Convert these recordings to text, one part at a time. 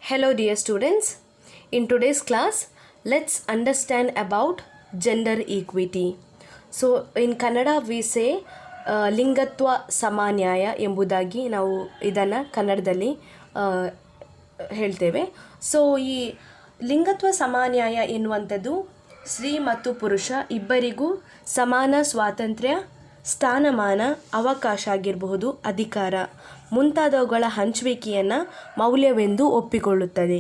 Hello dear students. In today's class, let's understand about gender equity. So in Kannada we say ಲಿಂಗತ್ವ ಸಮಾನ್ಯಾಯ ಎಂಬುದಾಗಿ ನಾವು ಇದನ್ನು ಕನ್ನಡದಲ್ಲಿ ಹೇಳ್ತೇವೆ. So ಈ ಲಿಂಗತ್ವ ಸಮಾನ್ಯಾಯ ಎನ್ನುವಂಥದ್ದು ಸ್ತ್ರೀ ಮತ್ತು ಪುರುಷ ಇಬ್ಬರಿಗೂ ಸಮಾನ ಸ್ವಾತಂತ್ರ್ಯ, ಸ್ಥಾನಮಾನ, ಅವಕಾಶ ಆಗಿರಬಹುದು, ಅಧಿಕಾರ ಮುಂತಾದವುಗಳ ಹಂಚುವಿಕೆಯನ್ನು ಮೌಲ್ಯವೆಂದು ಒಪ್ಪಿಕೊಳ್ಳುತ್ತದೆ.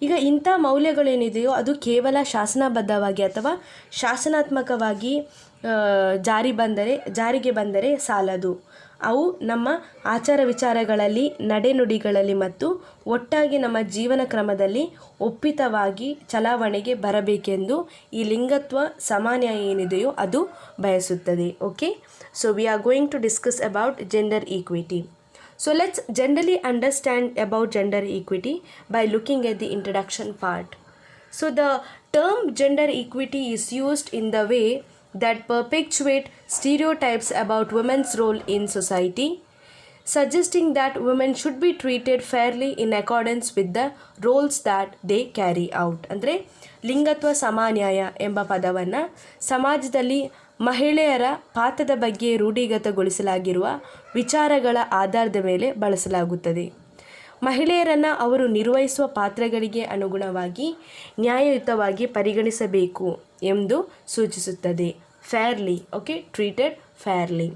ಈಗ ಇಂಥ ಮೌಲ್ಯಗಳೇನಿದೆಯೋ ಅದು ಕೇವಲ ಶಾಸನಬದ್ಧವಾಗಿ ಅಥವಾ ಶಾಸನಾತ್ಮಕವಾಗಿ ಜಾರಿಗೆ ಬಂದರೆ ಸಾಲದು. ಅವು ನಮ್ಮ ಆಚಾರ ವಿಚಾರಗಳಲ್ಲಿ, ನಡೆನುಡಿಗಳಲ್ಲಿ ಮತ್ತು ಒಟ್ಟಾಗಿ ನಮ್ಮ ಜೀವನ ಕ್ರಮದಲ್ಲಿ ಒಪ್ಪಿತವಾಗಿ ಚಲಾವಣೆಗೆ ಬರಬೇಕೆಂದು ಈ ಲಿಂಗತ್ವ ಸಮಾನ್ಯಾಯ ಏನಿದೆಯೋ ಅದು ಬಯಸುತ್ತದೆ. Okay, so we are going to discuss about gender equity. So let's generally understand about gender equity by looking at the introduction part. So the term gender equity is used in the way that perpetuate stereotypes about women's role in society, suggesting that women should be treated fairly in accordance with the roles that they carry out. ಅಂದರೆ ಲಿಂಗತ್ವ ಸಮಾನ್ಯಾಯ ಎಂಬ ಪದವನ್ನು ಸಮಾಜದಲ್ಲಿ ಮಹಿಳೆಯರ ಪಾತ್ರದ ಬಗ್ಗೆ ರೂಢಿಗತಗೊಳಿಸಲಾಗಿರುವ ವಿಚಾರಗಳ ಆಧಾರದ ಮೇಲೆ ಬಳಸಲಾಗುತ್ತದೆ. ಮಹಿಳೆಯರನ್ನು ಅವರು ನಿರ್ವಹಿಸುವ ಪಾತ್ರಗಳಿಗೆ ಅನುಗುಣವಾಗಿ ನ್ಯಾಯಯುತವಾಗಿ ಪರಿಗಣಿಸಬೇಕು ಎಂದು ಸೂಚಿಸುತ್ತದೆ. Fairly, okay, treated fairly.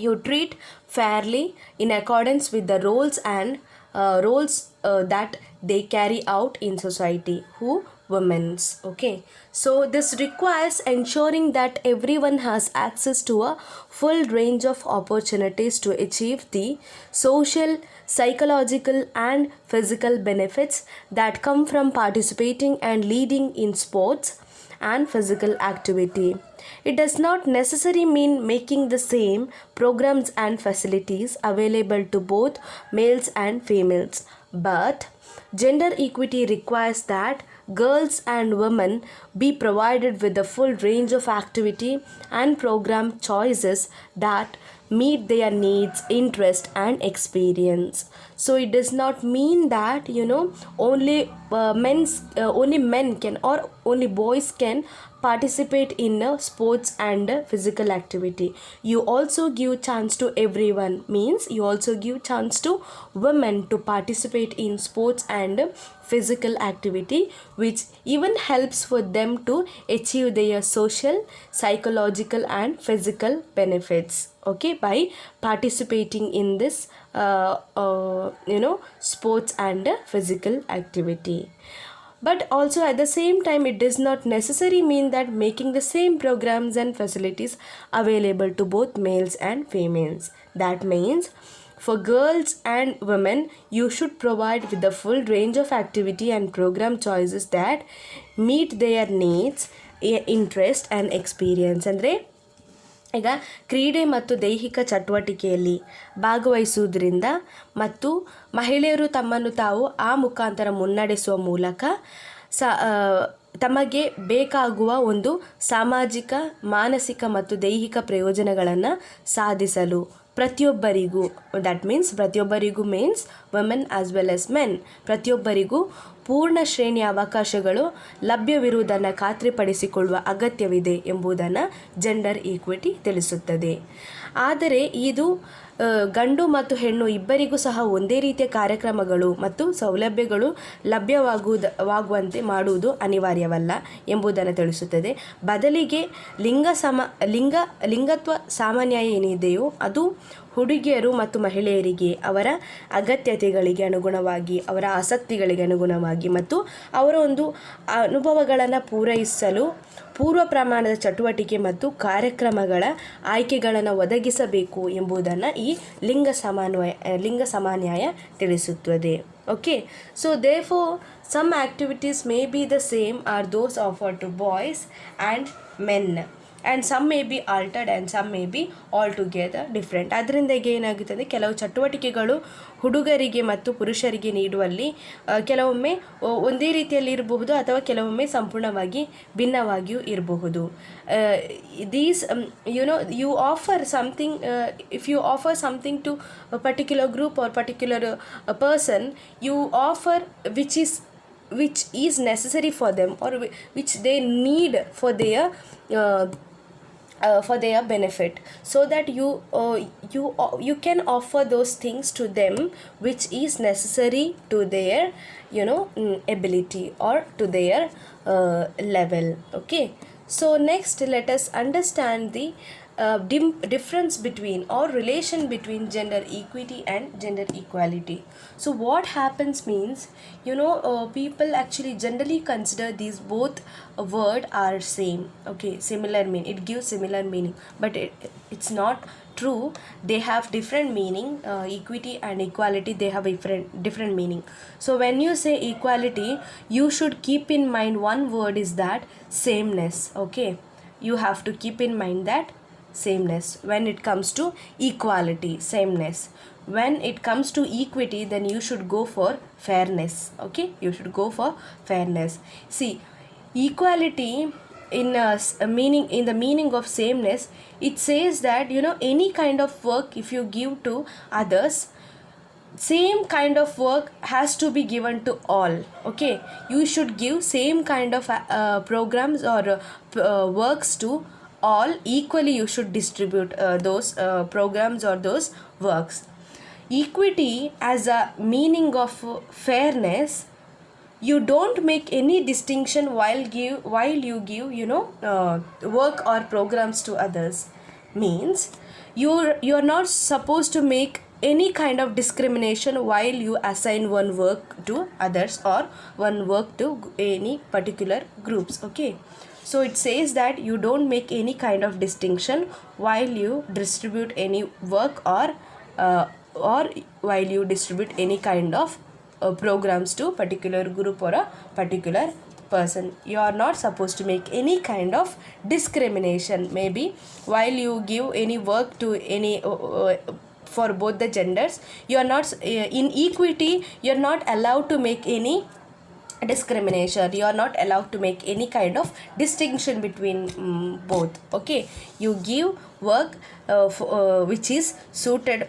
You treat fairly in accordance with the roles that they carry out in society. Who? Women's. Okay, so this requires ensuring that everyone has access to a full range of opportunities to achieve the social, psychological and physical benefits that come from participating and leading in sports and physical activity. It does not necessarily mean making the same programs and facilities available to both males and females, but gender equity requires that girls and women be provided with a full range of activity and program choices that meet their needs, interest and experience. So it does not mean that only men can or only boys can participate in sports and physical activity. You also give chance to everyone, means you also give chance to women to participate in sports and physical activity, which even helps for them to achieve their social, psychological and physical benefits, okay, by participating in this sports and physical activity. But also at the same time, it does not necessarily mean that making the same programs and facilities available to both males and females. That means for girls and women, you should provide with the full range of activity and program choices that meet their needs, interest and experience. ಅಂದರೆ ಈಗ ಕ್ರೀಡೆ ಮತ್ತು ದೈಹಿಕ ಚಟುವಟಿಕೆಯಲ್ಲಿ ಭಾಗವಹಿಸುವುದರಿಂದ ಮತ್ತು ಮಹಿಳೆಯರು ತಮ್ಮನ್ನು ತಾವು ಆ ಮುಖಾಂತರ ಮುನ್ನಡೆಸುವ ಮೂಲಕ ತಮಗೆ ಬೇಕಾಗುವ ಒಂದು ಸಾಮಾಜಿಕ, ಮಾನಸಿಕ ಮತ್ತು ದೈಹಿಕ ಪ್ರಯೋಜನಗಳನ್ನು ಸಾಧಿಸಲು ಪ್ರತಿಯೊಬ್ಬರಿಗೂ, ದಟ್ ಮೀನ್ಸ್ ಪ್ರತಿಯೊಬ್ಬರಿಗೂ means women as well as men, ಪ್ರತಿಯೊಬ್ಬರಿಗೂ ಪೂರ್ಣ ಶ್ರೇಣಿಯ ಅವಕಾಶಗಳು ಲಭ್ಯವಿರುವುದನ್ನು ಖಾತ್ರಿಪಡಿಸಿಕೊಳ್ಳುವ ಅಗತ್ಯವಿದೆ ಎಂಬುದನ್ನು ಜೆಂಡರ್ ಈಕ್ವಿಟಿ ತಿಳಿಸುತ್ತದೆ. ಆದರೆ ಇದು ಗಂಡು ಮತ್ತು ಹೆಣ್ಣು ಇಬ್ಬರಿಗೂ ಸಹ ಒಂದೇ ರೀತಿಯ ಕಾರ್ಯಕ್ರಮಗಳು ಮತ್ತು ಸೌಲಭ್ಯಗಳು ಲಭ್ಯವಾಗುವಂತೆ ಮಾಡುವುದು ಅನಿವಾರ್ಯವಲ್ಲ ಎಂಬುದನ್ನು ತಿಳಿಸುತ್ತದೆ. ಬದಲಿಗೆ ಲಿಂಗತ್ವ ಸಾಮಾನ್ಯಾಯ ಏನಿದೆಯೋ ಅದು ಹುಡುಗಿಯರು ಮತ್ತು ಮಹಿಳೆಯರಿಗೆ ಅವರ ಅಗತ್ಯತೆಗಳಿಗೆ ಅನುಗುಣವಾಗಿ, ಅವರ ಆಸಕ್ತಿಗಳಿಗೆ ಅನುಗುಣವಾಗಿ ಮತ್ತು ಅವರ ಒಂದು ಅನುಭವಗಳನ್ನು ಪೂರೈಸಲು ಪೂರ್ವ ಪ್ರಮಾಣದ ಚಟುವಟಿಕೆ ಮತ್ತು ಕಾರ್ಯಕ್ರಮಗಳ ಆಯ್ಕೆಗಳನ್ನು ಒದಗಿಸಬೇಕು ಎಂಬುದನ್ನು ಈ ಲಿಂಗ ಸಮಾನ್ಯಾಯ ತಿಳಿಸುತ್ತದೆ. Okay, so therefore some activities may be the same are those offered to boys and men. And some may be altered and some may be altogether different. ಅದರಿಂದ ಈಗ ಏನಾಗುತ್ತೆ ಅಂದರೆ ಕೆಲವು ಚಟುವಟಿಕೆಗಳು ಹುಡುಗರಿಗೆ ಮತ್ತು ಪುರುಷರಿಗೆ ನೀಡುವಲ್ಲಿ ಕೆಲವೊಮ್ಮೆ ಒಂದೇ ರೀತಿಯಲ್ಲಿ ಇರಬಹುದು ಅಥವಾ ಕೆಲವೊಮ್ಮೆ ಸಂಪೂರ್ಣವಾಗಿ ಭಿನ್ನವಾಗಿಯೂ ಇರಬಹುದು. These you offer something, if you offer something to particular group or particular person, you offer which is necessary for them or which they need for their benefit, so that you can offer those things to them which is necessary to their ability or to their level. Okay, so next let us understand the difference between or relation between gender equity and gender equality. So what happens means, people actually generally consider these both word are same, okay, similar meaning, it gives similar meaning, but it's not true. They have different meaning. Equity and equality, they have different meaning. So when you say equality, you should keep in mind one word is that sameness. Okay, you have to keep in mind that sameness when it comes to equality, sameness. When it comes to equity, then you should go for fairness. Okay, you should go for fairness. See, equality in the meaning of sameness, it says that any kind of work if you give to others, same kind of work has to be given to all. Okay, you should give same kind of programs or works to all equally. You should distribute those programs or those works. Equity as a meaning of fairness, you don't make any distinction while you give work or programs to others. Means you're not supposed to make any kind of discrimination while you assign one work to others or one work to any particular groups. Okay, so it says that you don't make any kind of distinction while you distribute any work or while you distribute any kind of programs to particular group or a particular person. You are not supposed to make any kind of discrimination. Maybe while you give any work to any for both the genders, you are not in equity, you are not allowed to make any discrimination. You are not allowed to make any kind of distinction between both. Okay, you give work which is suited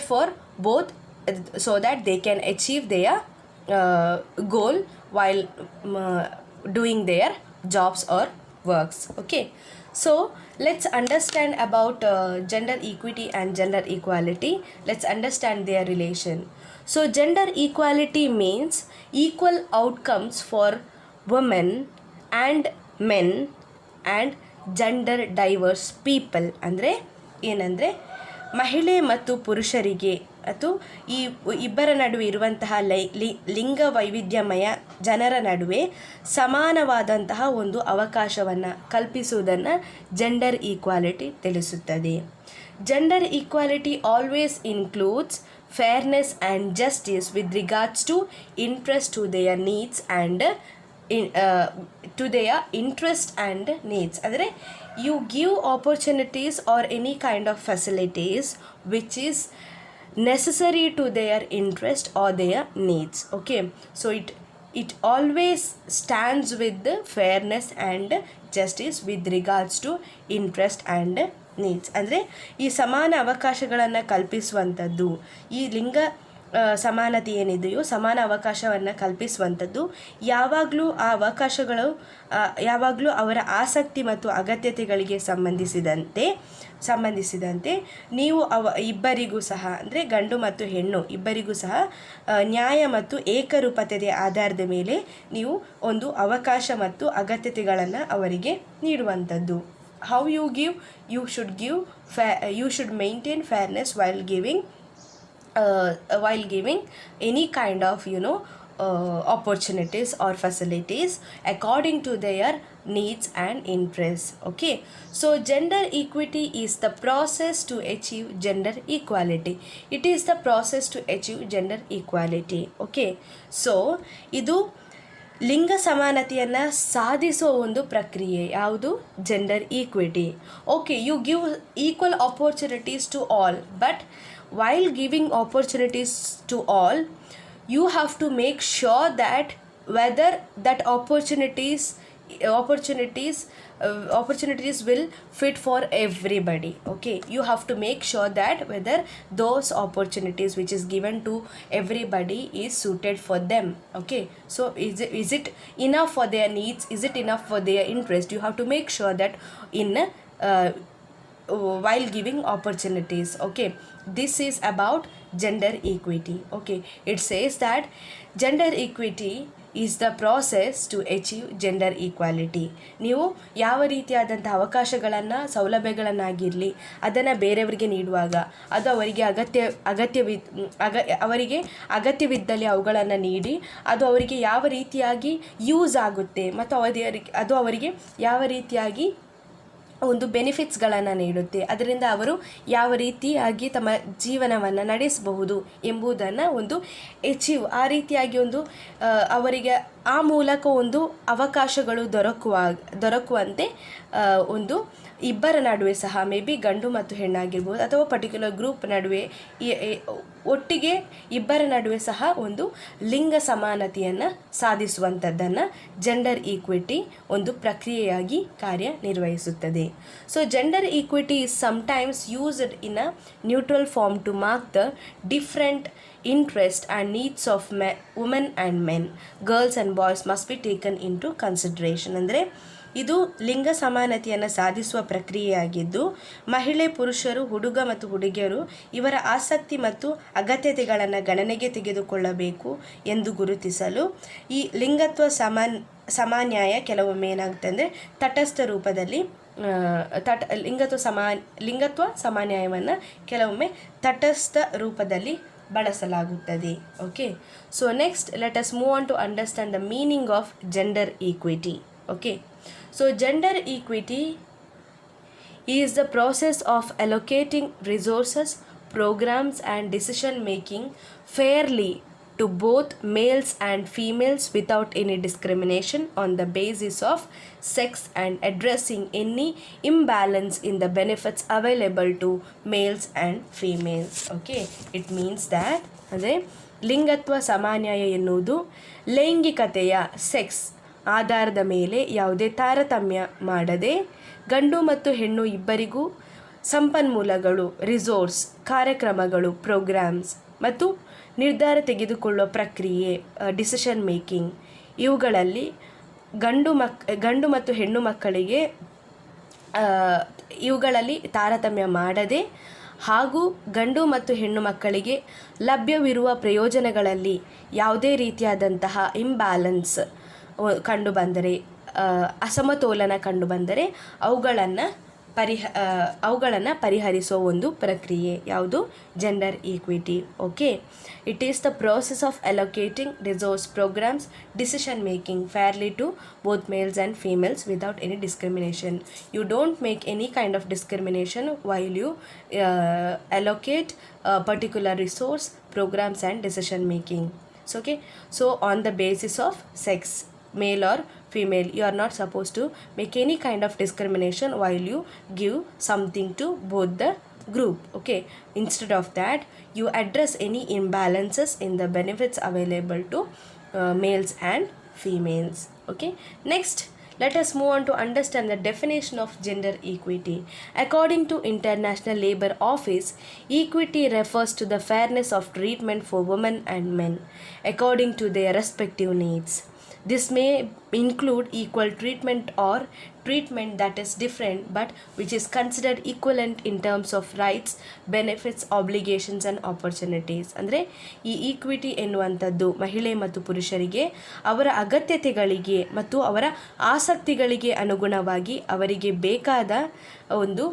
for both, so that they can achieve their goal while doing their jobs or works. Okay, so let's understand about gender equity and gender equality. Let's understand their relation. So gender equality means equal outcomes for women and men and gender diverse people. ಅಂದರೆ ಏನಂದರೆ ಮಹಿಳೆ ಮತ್ತು ಪುರುಷರಿಗೆ ಅಥವಾ ಈ ಇಬ್ಬರ ನಡುವೆ ಇರುವಂತಹ ಲಿಂಗ ವೈವಿಧ್ಯಮಯ ಜನರ ನಡುವೆ ಸಮಾನವಾದಂತಹ ಒಂದು ಅವಕಾಶವನ್ನು ಕಲ್ಪಿಸುವುದನ್ನು ಜೆಂಡರ್ ಈಕ್ವಾಲಿಟಿ ತಿಳಿಸುತ್ತದೆ. Gender equality always includes fairness and justice with regards to interest to their needs and to their interest and needs. ಅಂದರೆ you give opportunities or any kind of facilities which is necessary to their interest or their needs. Okay, so it always stands with the fairness and justice with regards to interest and needs. ಅಂದರೆ ಈ ಸಮಾನ ಅವಕಾಶಗಳನ್ನು ಕಲ್ಪಿಸುವಂಥದ್ದು, ಈ ಲಿಂಗ ಸಮಾನತೆ ಏನಿದೆಯೋ ಸಮಾನ ಅವಕಾಶವನ್ನು ಕಲ್ಪಿಸುವಂಥದ್ದು ಯಾವಾಗಲೂ ಆ ಅವಕಾಶಗಳು ಯಾವಾಗಲೂ ಅವರ ಆಸಕ್ತಿ ಮತ್ತು ಅಗತ್ಯತೆಗಳಿಗೆ ಸಂಬಂಧಿಸಿದಂತೆ ನೀವು ಇಬ್ಬರಿಗೂ ಸಹ ಅಂದರೆ ಗಂಡು ಮತ್ತು ಹೆಣ್ಣು ಇಬ್ಬರಿಗೂ ಸಹ ನ್ಯಾಯ ಮತ್ತು ಏಕರೂಪತೆಯ ಆಧಾರದ ಮೇಲೆ ನೀವು ಒಂದು ಅವಕಾಶ ಮತ್ತು ಅಗತ್ಯತೆಗಳನ್ನು ಅವರಿಗೆ ನೀಡುವಂಥದ್ದು. How you give, you should maintain fairness while giving any kind of opportunities or facilities according to their needs and interests. Okay, so gender equity is the process to achieve gender equality. It is the process to achieve gender equality. Okay, so ಇದು ಲಿಂಗ ಸಮಾನತೆಯನ್ನು ಸಾಧಿಸುವ ಒಂದು ಪ್ರಕ್ರಿಯೆ ಯಾವುದು? Gender equity. Okay, you give equal opportunities to all, but while giving opportunities to all, you have to make sure that whether that opportunities will fit for everybody. Okay, you have to make sure that whether those opportunities which is given to everybody is suited for them. Okay, so is it enough for their needs? Is it enough for their interest? You have to make sure that in while giving opportunities. Okay, this is about gender equity. Okay, it says that gender equity is the process to achieve gender equality. ನೀವು ಯಾವ ರೀತಿಯಾದಂಥ ಅವಕಾಶಗಳನ್ನು, ಸೌಲಭ್ಯಗಳನ್ನಾಗಿರಲಿ ಅದನ್ನು ಬೇರೆಯವರಿಗೆ ನೀಡುವಾಗ ಅದು ಅವರಿಗೆ ಅವರಿಗೆ ಅಗತ್ಯವಿದ್ದಲ್ಲಿ ಅವುಗಳನ್ನು ನೀಡಿ ಅದು ಅವರಿಗೆ ಯಾವ ರೀತಿಯಾಗಿ ಯೂಸ್ ಆಗುತ್ತೆ ಮತ್ತು ಅದು ಅವರಿಗೆ ಯಾವ ರೀತಿಯಾಗಿ ಒಂದು ಬೆನಿಫಿಟ್ಸ್ಗಳನ್ನು ನೀಡುತ್ತೆ, ಅದರಿಂದ ಅವರು ಯಾವ ರೀತಿಯಾಗಿ ತಮ್ಮ ಜೀವನವನ್ನು ನಡೆಸಬಹುದು ಎಂಬುದನ್ನು ಒಂದು ಆ ರೀತಿಯಾಗಿ ಒಂದು ಅವರಿಗೆ ಆ ಮೂಲಕ ಒಂದು ಅವಕಾಶಗಳು ದೊರಕುವಂತೆ ಒಂದು ಇಬ್ಬರ ನಡುವೆ ಸಹ ಮೇ ಬಿ ಗಂಡು ಮತ್ತು ಹೆಣ್ಣಾಗಿರ್ಬೋದು ಅಥವಾ ಪರ್ಟಿಕ್ಯುಲರ್ ಗ್ರೂಪ್ ನಡುವೆ ಒಟ್ಟಿಗೆ ಇಬ್ಬರ ನಡುವೆ ಸಹ ಒಂದು ಲಿಂಗ ಸಮಾನತೆಯನ್ನು ಸಾಧಿಸುವಂಥದ್ದನ್ನು ಜೆಂಡರ್ ಈಕ್ವಿಟಿ ಒಂದು ಪ್ರಕ್ರಿಯೆಯಾಗಿ ಕಾರ್ಯನಿರ್ವಹಿಸುತ್ತದೆ. So gender equity is sometimes used in a neutral form to mark the different interest and needs of women and men. Girls and boys must be taken into consideration. ಅಂದರೆ ಇದು ಲಿಂಗ ಸಮಾನತೆಯನ್ನು ಸಾಧಿಸುವ ಪ್ರಕ್ರಿಯೆಯಾಗಿದ್ದು ಮಹಿಳೆ, ಪುರುಷರು, ಹುಡುಗ ಮತ್ತು ಹುಡುಗಿಯರು ಇವರ ಆಸಕ್ತಿ ಮತ್ತು ಅಗತ್ಯತೆಗಳನ್ನು ಗಣನೆಗೆ ತೆಗೆದುಕೊಳ್ಳಬೇಕು ಎಂದು ಗುರುತಿಸಲು ಈ ಸಮಾನ್ಯಾಯ ಕೆಲವೊಮ್ಮೆ ಏನಾಗುತ್ತೆ ಅಂದರೆ ತಟಸ್ಥ ರೂಪದಲ್ಲಿ ಲಿಂಗತ್ವ ಸಮಾನ್ಯಾಯವನ್ನು ಕೆಲವೊಮ್ಮೆ ತಟಸ್ಥ ರೂಪದಲ್ಲಿ ಬಳಸಲಾಗುತ್ತದೆ. Okay, so next let us move on to understand the meaning of gender equity. Okay, so gender equity is the process of allocating resources, programs and decision making fairly to both males and females without any discrimination on the basis of sex and addressing any imbalance in the benefits available to males and females. Okay, it means that ಅಂದರೆ ಲಿಂಗತ್ವ ಸಮಾನ್ಯಾಯ ಎನ್ನುವುದು ಲೈಂಗಿಕತೆಯ sex ಆಧಾರದ ಮೇಲೆ ಯಾವುದೇ ತಾರತಮ್ಯ ಮಾಡದೆ ಗಂಡು ಮತ್ತು ಹೆಣ್ಣು ಇಬ್ಬರಿಗೂ ಸಂಪನ್ಮೂಲಗಳು, ರಿಸೋರ್ಸ್, ಕಾರ್ಯಕ್ರಮಗಳು, ಪ್ರೋಗ್ರಾಮ್ಸ್ ಮತ್ತು ನಿರ್ಧಾರ ತೆಗೆದುಕೊಳ್ಳುವ ಪ್ರಕ್ರಿಯೆ, ಡಿಸಿಷನ್ ಮೇಕಿಂಗ್ ಇವುಗಳಲ್ಲಿ ಗಂಡು ಮತ್ತು ಹೆಣ್ಣು ಮಕ್ಕಳಿಗೆ ಇವುಗಳಲ್ಲಿ ತಾರತಮ್ಯ ಮಾಡದೆ ಹಾಗೂ ಗಂಡು ಮತ್ತು ಹೆಣ್ಣು ಮಕ್ಕಳಿಗೆ ಲಭ್ಯವಿರುವ ಪ್ರಯೋಜನಗಳಲ್ಲಿ ಯಾವುದೇ ರೀತಿಯಾದಂತಹ ಇಂಬ್ಯಾಲೆನ್ಸ್ ಕಂಡುಬಂದರೆ, ಅಸಮತೋಲನ ಕಂಡುಬಂದರೆ ಅವುಗಳನ್ನು ಪರಿಹರಿಸೋ ಒಂದು ಪ್ರಕ್ರಿಯೆ ಯಾವುದು? Gender equity. Okay, it is the process of allocating resource, programs, decision making fairly to both males and females without any discrimination. You don't make any kind of discrimination while you allocate particular resource, programs and decision making. So okay, so on the basis of sex, male or female, you are not supposed to make any kind of discrimination while you give something to both the group. Okay, instead of that you address any imbalances in the benefits available to males and females. Okay, next let us move on to understand the definition of gender equity. According to International Labour Office, equity refers to the fairness of treatment for women and men according to their respective needs. This may include equal treatment or treatment that is different but which is considered equivalent in terms of rights, benefits, obligations and opportunities. ಅಂದರೆ ಈ equity ಎನ್ನುವಂಥದ್ದು ಮಹಿಳೆ ಮತ್ತು ಪುರುಷರಿಗೆ ಅವರ ಅಗತ್ಯತೆಗಳಿಗೆ ಮತ್ತು ಅವರ ಆಸಕ್ತಿಗಳಿಗೆ ಅನುಗುಣವಾಗಿ ಅವರಿಗೆ ಬೇಕಾದ ಒಂದು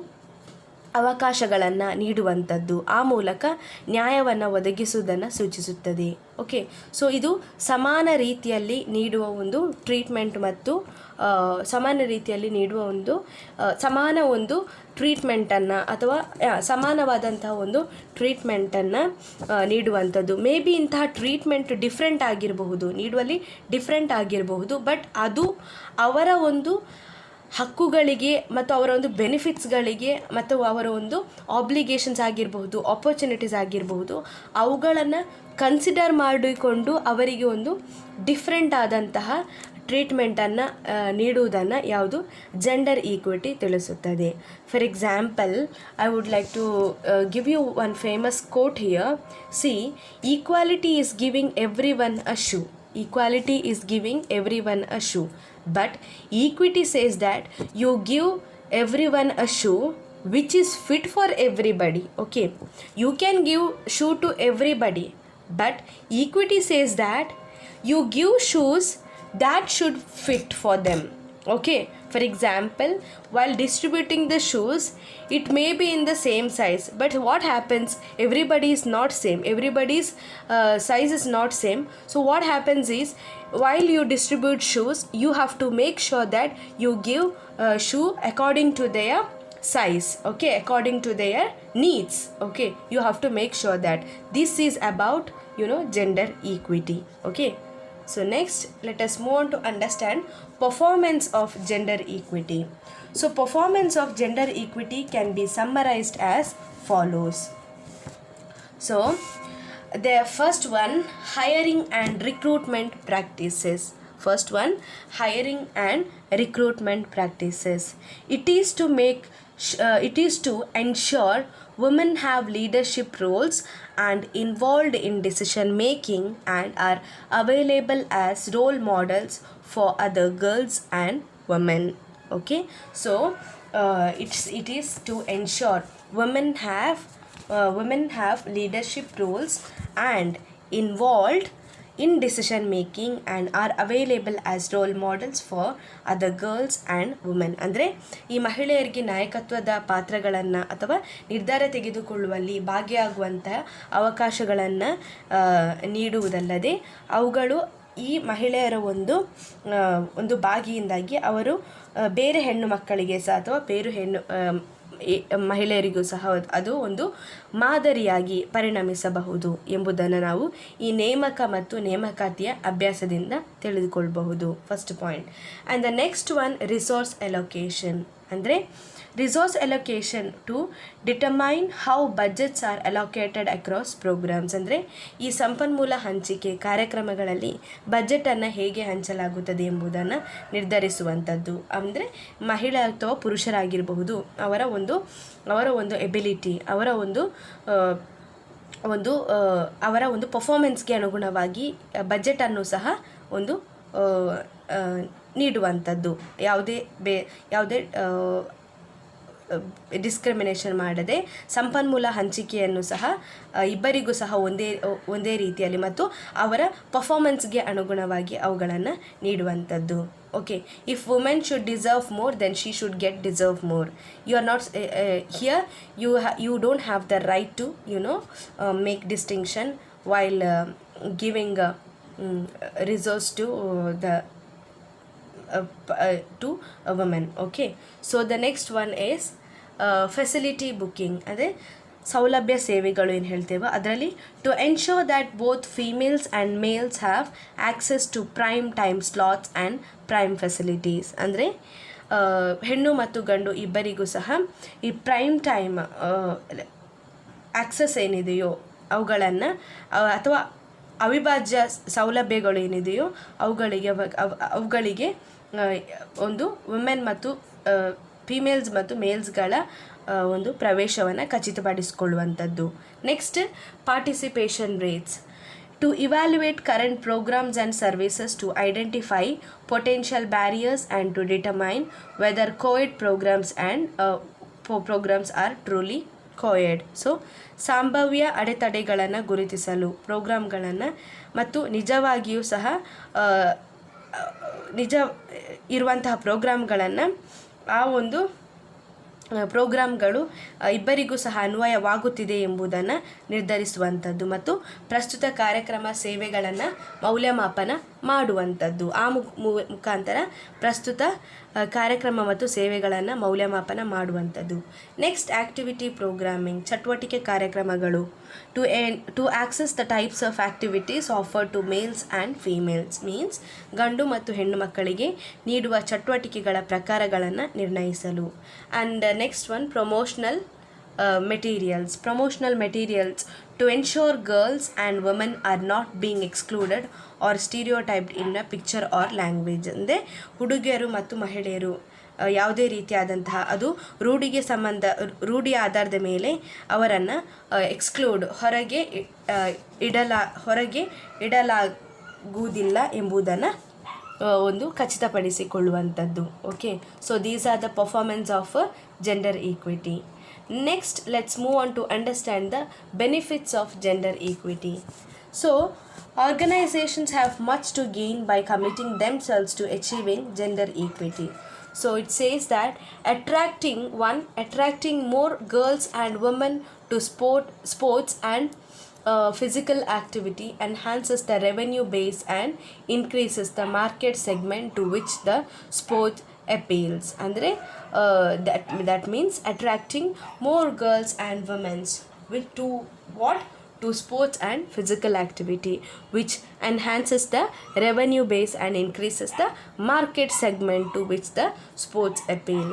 ಅವಕಾಶಗಳನ್ನು ನೀಡುವಂಥದ್ದು, ಆ ಮೂಲಕ ನ್ಯಾಯವನ್ನು ಒದಗಿಸುವುದನ್ನು ಸೂಚಿಸುತ್ತದೆ. ಓಕೆ, ಸೊ ಇದು ಸಮಾನ ರೀತಿಯಲ್ಲಿ ನೀಡುವ ಒಂದು ಟ್ರೀಟ್ಮೆಂಟ್ ಮತ್ತು ಸಮಾನ ರೀತಿಯಲ್ಲಿ ನೀಡುವ ಸಮಾನ ಒಂದು ಟ್ರೀಟ್ಮೆಂಟನ್ನು ಅಥವಾ ಸಮಾನವಾದಂತಹ ಒಂದು ಟ್ರೀಟ್ಮೆಂಟನ್ನು ನೀಡುವಂಥದ್ದು. ಮೇ ಬಿ ಇಂತಹ ಟ್ರೀಟ್ಮೆಂಟ್ ಡಿಫ್ರೆಂಟ್ ಆಗಿರಬಹುದು, ನೀಡುವಲ್ಲಿ ಡಿಫ್ರೆಂಟ್ ಆಗಿರಬಹುದು, ಬಟ್ ಅದು ಅವರ ಒಂದು ಹಕ್ಕುಗಳಿಗೆ ಮತ್ತು ಅವರ ಒಂದು ಬೆನಿಫಿಟ್ಸ್ಗಳಿಗೆ ಮತ್ತು ಅವರ ಒಂದು ಆಬ್ಲಿಗೇಷನ್ಸ್ ಆಗಿರಬಹುದು, ಆಪರ್ಚುನಿಟೀಸ್ ಆಗಿರಬಹುದು, ಅವುಗಳನ್ನು ಕನ್ಸಿಡರ್ ಮಾಡಿಕೊಂಡು ಅವರಿಗೆ ಒಂದು ಡಿಫ್ರೆಂಟ್ ಆದಂತಹ ಟ್ರೀಟ್ಮೆಂಟನ್ನು ನೀಡುವುದನ್ನು ಯಾವುದು ಜೆಂಡರ್ ಈಕ್ವಿಟಿ ತಿಳಿಸುತ್ತದೆ. For example, I would like to give you one famous quote here. See, equality is giving everyone a shoe. Equality is giving everyone a shoe, but equity says that you give everyone a shoe which is fit for everybody. Okay, you can give shoe to everybody, but equity says that you give shoes that should fit for them. Okay, for example, while distributing the shoes, it may be in the same size, but what happens, everybody is not same, everybody's size is not same. So what happens is, while you distribute shoes, you have to make sure that you give shoe according to their size, okay, according to their needs. Okay, you have to make sure that this is about gender equity. Okay, so next let us move on to understand performance of gender equity. So performance of gender equity can be summarized as follows. So the first one, hiring and recruitment practices. First one, hiring and recruitment practices. It is to ensure women have leadership roles and involved in decision making and are available as role models for other girls and women. Okay, so it is to ensure women have leadership roles and involved in decision making and are available as role models for other girls and women. ಅಂದರೆ ಈ ಮಹಿಳೆಯರಿಗೆ ನಾಯಕತ್ವದ ಪಾತ್ರಗಳನ್ನು ಅಥವಾ ನಿರ್ಧಾರ ತೆಗೆದುಕೊಳ್ಳುವಲ್ಲಿ ಭಾಗಿಯಾಗುವಂತಹ ಅವಕಾಶಗಳನ್ನು ನೀಡುವುದಲ್ಲದೆ, ಅವುಗಳು ಈ ಮಹಿಳೆಯರ ಒಂದು ಭಾಗಿಯಿಂದಾಗಿ ಅವರು ಬೇರೆ ಹೆಣ್ಣು ಮಕ್ಕಳಿಗೆ ಸಹ ಅಥವಾ ಬೇರೆ ಮಹಿಳೆಯರಿಗೂ ಸಹ ಅದು ಒಂದು ಮಾದರಿಯಾಗಿ ಪರಿಣಮಿಸಬಹುದು ಎಂಬುದನ್ನು ನಾವು ಈ ನೇಮಕ ಮತ್ತು ನೇಮಕಾತಿಯ ಅಭ್ಯಾಸದಿಂದ ತಿಳಿದುಕೊಳ್ಳಬಹುದು. First point. And the next one, resource allocation. ಅಂದರೆ resource allocation to determine how budgets are allocated across programs. ಅಂದರೆ ಈ ಸಂಪನ್ಮೂಲ ಹಂಚಿಕೆ ಕಾರ್ಯಕ್ರಮಗಳಲ್ಲಿ ಬಜೆಟನ್ನು ಹೇಗೆ ಹಂಚಲಾಗುತ್ತದೆ ಎಂಬುದನ್ನು ನಿರ್ಧರಿಸುವಂಥದ್ದು. ಅಂದರೆ ಮಹಿಳೆ ಅಥವಾ ಪುರುಷರಾಗಿರಬಹುದು, ಅವರ ಒಂದು ಎಬಿಲಿಟಿ, ಅವರ ಒಂದು ಪರ್ಫಾರ್ಮೆನ್ಸ್ಗೆ ಅನುಗುಣವಾಗಿ ಬಜೆಟನ್ನು ಸಹ ನೀಡುವಂಥದ್ದು. ಯಾವುದೇ ಡಿಸ್ಕ್ರಿಮಿನೇಷನ್ ಮಾಡದೆ ಸಂಪನ್ಮೂಲ ಹಂಚಿಕೆಯನ್ನು ಸಹ ಇಬ್ಬರಿಗೂ ಸಹ ಒಂದೇ ರೀತಿಯಲ್ಲಿ ಮತ್ತು ಅವರ ಪರ್ಫಾರ್ಮೆನ್ಸ್ಗೆ ಅನುಗುಣವಾಗಿ ಅವುಗಳನ್ನು ನೀಡುವಂಥದ್ದು. Okay, if women should deserve more, then she should get deserve more. You are not here, you don't have the right to make distinction while giving resource to a woman. Okay, so the next one is facility booking. ಅಂದರೆ ಸೌಲಭ್ಯ ಸೇವೆಗಳು ಏನು ಹೇಳ್ತೇವೆ ಅದರಲ್ಲಿ, to ensure that both females and males have access to prime time slots and prime facilities. ಅಂದರೆ ಹೆಣ್ಣು ಮತ್ತು ಗಂಡು ಇಬ್ಬರಿಗೂ ಸಹ ಈ ಪ್ರೈಮ್ ಟೈಮ್ ಆ್ಯಕ್ಸೆಸ್ ಏನಿದೆಯೋ ಅವುಗಳನ್ನು ಅಥವಾ ಅವಿಭಾಜ್ಯ ಸೌಲಭ್ಯಗಳು ಏನಿದೆಯೋ ಅವುಗಳಿಗೆ ಒಂದು ವುಮೆನ್ ಮತ್ತು ಫೀಮೇಲ್ಸ್ ಮತ್ತು ಮೇಲ್ಸ್ಗಳ ಒಂದು ಪ್ರವೇಶವನ್ನು ಖಚಿತಪಡಿಸಿಕೊಳ್ಳುವಂಥದ್ದು. Next, participation rates. To evaluate current programs and services to identify potential barriers and to determine whether coed programs are truly coed. So ಸಂಭಾವ್ಯ ಅಡೆತಡೆಗಳನ್ನು ಗುರುತಿಸಲು ಪ್ರೋಗ್ರಾಮ್ಗಳನ್ನು ಮತ್ತು ನಿಜವಾಗಿಯೂ ಸಹ ನಿಜ ಇರುವಂತಹ ಪ್ರೋಗ್ರಾಮ್ಗಳನ್ನು ಆ ಒಂದು ಪ್ರೋಗ್ರಾಮ್ಗಳು ಇಬ್ಬರಿಗೂ ಸಹ ಅನ್ವಯವಾಗುತ್ತಿದೆ ಎಂಬುದನ್ನು ನಿರ್ಧರಿಸುವಂಥದ್ದು ಮತ್ತು ಪ್ರಸ್ತುತ ಕಾರ್ಯಕ್ರಮ ಸೇವೆಗಳನ್ನು ಮೌಲ್ಯಮಾಪನ ಮಾಡುವಂಥದ್ದು. ಆ ಮುಖಾಂತರ ಪ್ರಸ್ತುತ ಕಾರ್ಯಕ್ರಮ ಮತ್ತು ಸೇವೆಗಳನ್ನು ಮೌಲ್ಯಮಾಪನ ಮಾಡುವಂಥದ್ದು. ನೆಕ್ಸ್ಟ್ ಆ್ಯಕ್ಟಿವಿಟಿ ಪ್ರೋಗ್ರಾಮಿಂಗ್, ಚಟುವಟಿಕೆ ಕಾರ್ಯಕ್ರಮಗಳು. To access the types of activities offer to males and females means ಗಂಡು ಮತ್ತು ಹೆಣ್ಣು ಮಕ್ಕಳಿಗೆ ನೀಡುವ ಚಟುವಟಿಕೆಗಳ ಪ್ರಕಾರಗಳನ್ನು ನಿರ್ಣಯಿಸಲು. And next one promotional materials to ensure girls and women are not being excluded or stereotyped in a picture or language. ಅಂದರೆ ಹುಡುಗಿಯರು ಮತ್ತು ಮಹಿಳೆಯರು ಯಾವುದೇ ರೀತಿಯಾದಂತಹ ಅದು ರೂಢಿಯ ಆಧಾರದ ಮೇಲೆ ಅವರನ್ನು ಎಕ್ಸ್ಕ್ಲೂಡ್ ಹೊರಗೆ ಇಡಲಾಗುವುದಿಲ್ಲ ಎಂಬುದನ್ನು ಒಂದು ಖಚಿತಪಡಿಸಿಕೊಳ್ಳುವಂಥದ್ದು. Okay, so these are the performance of gender equity. Next, let's move on to understand the benefits of gender equity. So, organizations have much to gain by committing themselves to achieving gender equity. So, it says that attracting more girls and women to sports and physical activity enhances the revenue base and increases the market segment to which the sport appeals. ಅಂದರೆ that means attracting more girls and women to sports and physical activity, which enhances the revenue base and increases the market segment to which the sports appeal.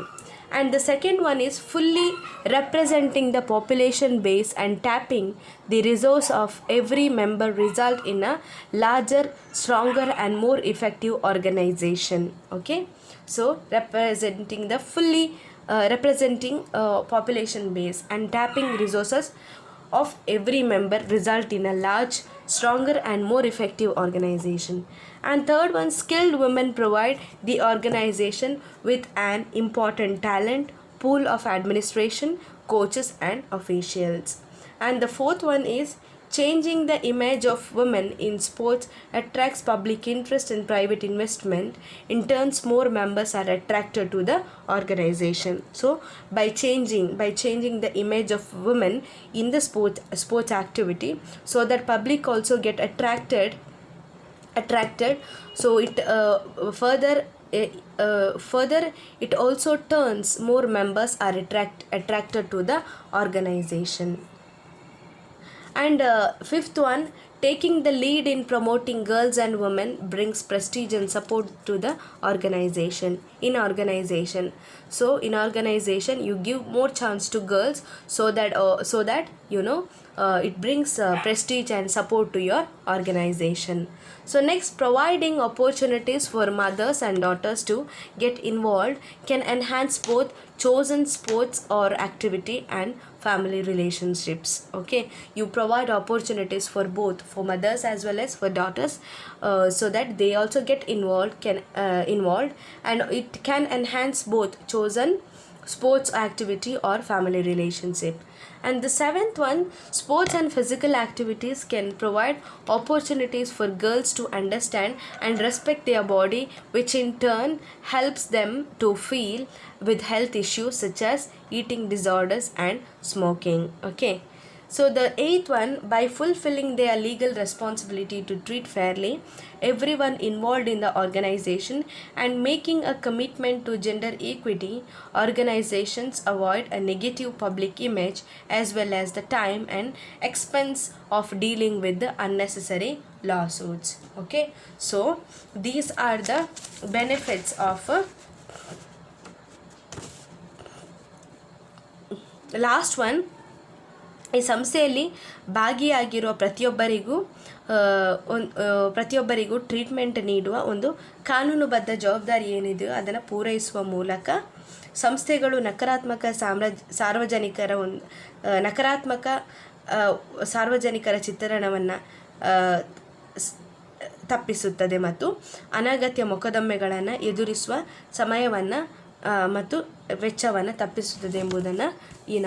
And the second one is fully representing the population base and tapping the resource of every member result in a larger, stronger and more effective organization. Okay, so representing population base and tapping resources of every member result in a large, stronger and more effective organization. And third one, skilled women provide the organization with an important talent pool of administration, coaches and officials. And the fourth one is changing the image of women in sports attracts public interest and private investment. In turn, more members are attracted to the organization. So by changing the image of women in the sports activity, so that public also get attracted, so it further it also turns more members are attracted to the organization. And fifth one, taking the lead in promoting girls and women brings prestige and support to the organization. So in organization you give more chance to girls, so that it brings prestige and support to your organization. So next, providing opportunities for mothers and daughters to get involved can enhance both chosen sports or activity and family relationships. Okay, you provide opportunities for both, for mothers as well as for daughters, so that they also get involved and it can enhance both chosen sports activity or family relationship. And the seventh one, sports and physical activities can provide opportunities for girls to understand and respect their body, which in turn helps them to feel with health issues such as eating disorders and smoking. Okay, so the eighth one, by fulfilling their legal responsibility to treat fairly everyone involved in the organization and making a commitment to gender equity, organizations avoid a negative public image as well as the time and expense of dealing with the unnecessary lawsuits. Okay, so these are the benefits of last one. ಈ ಸಂಸ್ಥೆಯಲ್ಲಿ ಭಾಗಿಯಾಗಿರುವ ಪ್ರತಿಯೊಬ್ಬರಿಗೂ treatment ನೀಡುವ ಒಂದು ಕಾನೂನುಬದ್ಧ ಜವಾಬ್ದಾರಿ ಏನಿದೆಯೋ ಅದನ್ನು ಪೂರೈಸುವ ಮೂಲಕ ಸಂಸ್ಥೆಗಳು ನಕಾರಾತ್ಮಕ ಸಾರ್ವಜನಿಕರ ಚಿತ್ರಣವನ್ನು ತಪ್ಪಿಸುತ್ತದೆ ಮತ್ತು ಅನಗತ್ಯ ಮೊಕದ್ದಮೆಗಳನ್ನು ಎದುರಿಸುವ ಸಮಯವನ್ನು ಮತ್ತು ವೆಚ್ಚವನ್ನು ತಪ್ಪಿಸುತ್ತದೆ ಎಂಬುದನ್ನು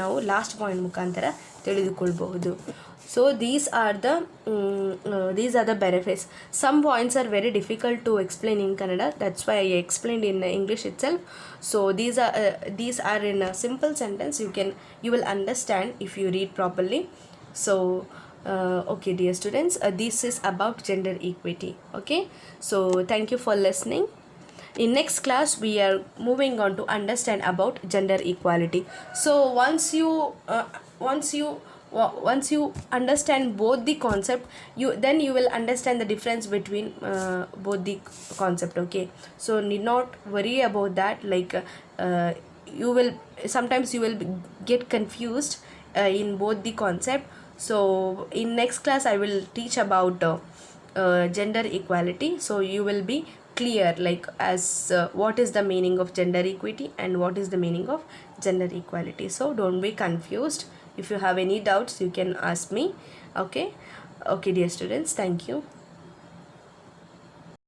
ನಾವು ಲಾಸ್ಟ್ ಪಾಯಿಂಟ್ ಮುಖಾಂತರ ತಿಳಿದುಕೊಳ್ಬಹುದು. So these are the benefits. Some points are very difficult to explain in Kannada, that's why I explained in English itself. So these are in a simple sentence, you will understand if you read properly. So okay dear students, this is about gender equity. Okay, so thank you for listening. In next class we are moving on to understand about gender equality. So once you understand both the concept, you will understand the difference between both the concept. Okay, so need not worry about that, like you will sometimes you will get confused in both the concept. So in next class I will teach about gender equality, so you will be clear, like as what is the meaning of gender equity and what is the meaning of gender equality. So don't be confused. If you have any doubts you can ask me. Okay, okay dear students, thank you.